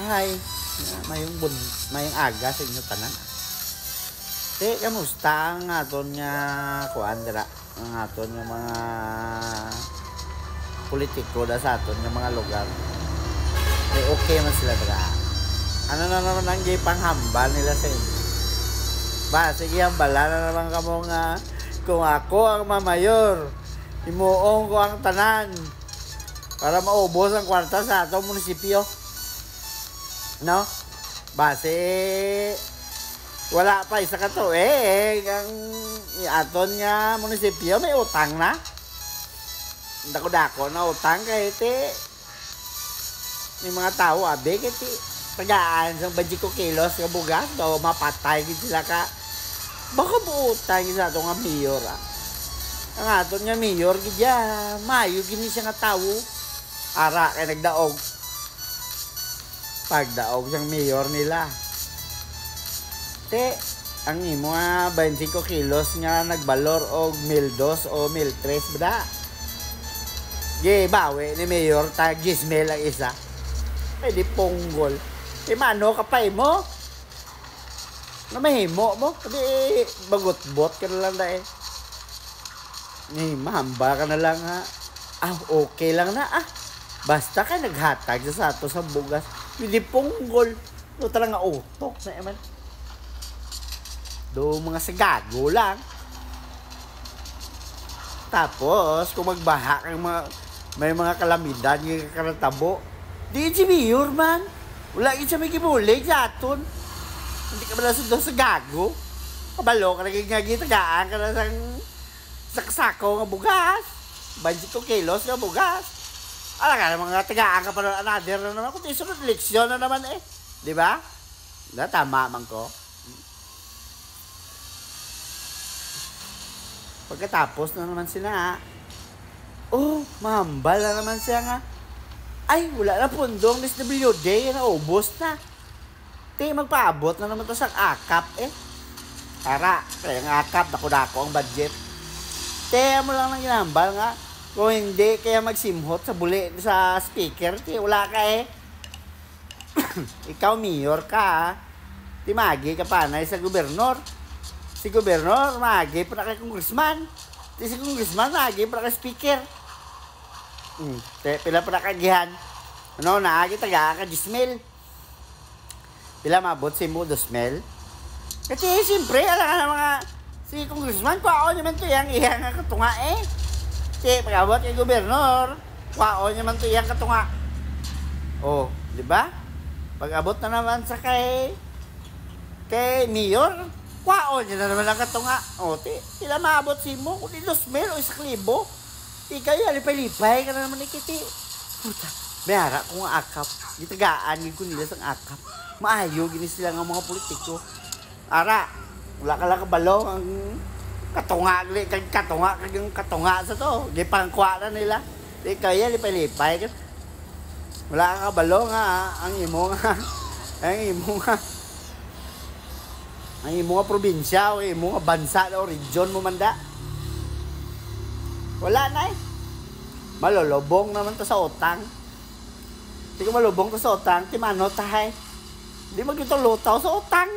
Hi, mayong aga sa inyo tanan. Kamusta ang aton nga kuan dira? Ang aton nga mga politiko da sa aton nga mga lugar. Okay man sila dira. Ano na naman ang panghambal nila sa inyo? Ba, sige hambala na naman kamo nga kung ako ang mamayor, imuong ko ang tanan para maubos ang kwarta sa atong munisipyo. No? Base wala pa isa ka to ang aton nga munisipyo may utang na. Dako-dako na utang kay may mga tao abe kay tagaan sa 20 kilos nga bugas daw mapatay gid sila ka. Baka buutang sa atong nga mayor. Ang aton nga mayor gid mayo gini siya nga tawo. Ara kay nagdaog. Pagdaog siyang mayor nila. Ang imo nga 25 kilos nga nagbalor og 1,200 o 1,300 bada. Bawi ni mayor tag 10,000 ang isa. Pwede ponggol. Mano kapay mo? Na mahimo mo? Kasi bagot-bot ka na lang mahamba ka na lang ha. Okay lang na Basta ka naghatag sa ato sa bugas. Hindi ponggol. Talaga nga utok na eman. Mga sagago lang. Tapos, kung magbaha kang may mga kalamidad ng karatabo, di si mayor man. Wala siya may kibulig sa aton. Hindi ka malasod doon sa gago. Kabalo ka naging ngagitagaan ka na sa kasako nga bugas. 20 kilos nga bugas. Ala ka na mga tagaan ka pa na another na naman. Kung isunod leksyon na naman Di ba? Tama man ko. Pagkatapos na naman sila mahambal na naman siya nga. Wala na pundong SWD na ubos na. Magpaabot na naman to sa akap Tara, kaya ang akap, dako-dako ang budget. Mo lang nang ginambal nga. Kung hindi, kaya magsimhot sa buli sa speaker. Wala ka Ikaw, mayor ka magi ka panay sa gobernador. Si gobernador, magi pa na kay congressman. Si congressman, magi pa na kay speaker. Pila pa na kagihan. Naagi taga ka 10,000. Pila mabot si mo 2,000. Kasi siyempre, alam ka na mga si congressman, kwao naman to yang nga katunga Kasi pag-abot kay gobernador, kwao naman to yang katunga. Di ba? Pag-abot na naman sa kay mayor, kwao niya na naman ang katunga. Sila maabot si mo, kung 2,000 o 1,000. Ikaw yan, lipay-lipay ka na naman ikiti. Puta, may harap kong akap. Gitagaan ko nila sa akap. Maayo, gini sila ng mga politiko. Ara, wala ka lang kabalo ang katunga sa to. Gipangkwa na nila. Ikaw yan, lipay-lipay ka. Wala ka kabalo nga, ang imo nga probinsya o imo nga bansa o region mo manda. Wala na malolobong naman to sa utang. Hindi ko malubong to sa utang, mano tahay. Hindi magito lutaw sa utang.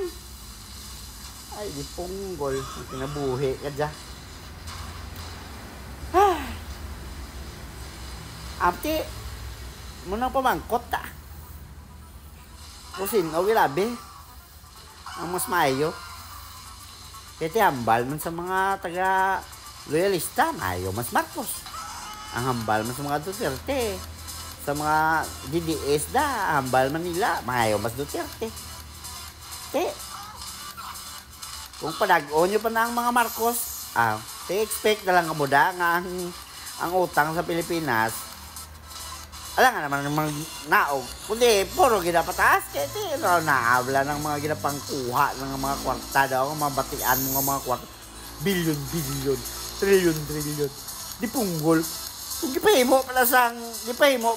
Di punggol. Pinabuhi ka dyan. Amti, munang pamangkot Kung sino, wilabi. Ang mas maayo. Kaya hambal man sa mga taga-loyalista, maayo mas Marcos. Ang hambal man sa mga Duterte. Sa mga DDS hambal man nila, maayo mas Duterte. Kung padag-o nyo pa na ang mga Marcos, expect na lang kamuda nga ang utang sa Pilipinas. Alam nga naman ng mga naog. Kundi, puro ginapataas. Kaya naabla ng mga ginapangkuha ng mga kwarta daw. Ang mga batian mga kwarta. Bilyon. Trilyon. Di punggol. Kung gipahimo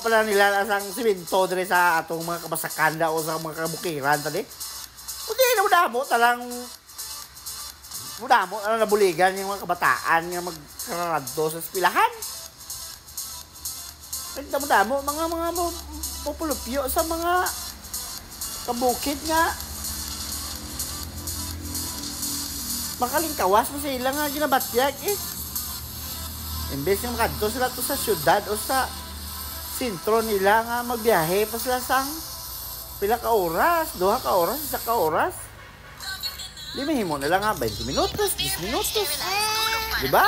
pala nila sang simento dire sa atong mga kabasakan o sa mga kabukiran tadi. Kundi, namudamo talang nabuligan yung mga kabataan nga magkaradto sa espilahan. Nagdamo-damo mga populupyo sa mga kabukid nga. Makalingkawas mo sa ilang nga ginabatyag eh. Imbes nga makadto sila to sa syudad o sa sentro nila nga magbiyahe pa sila sang pila ka oras, 2 ka oras, 1 ka oras. Di mahimo nila nga 20 minutos, 10 minutos. Di ba?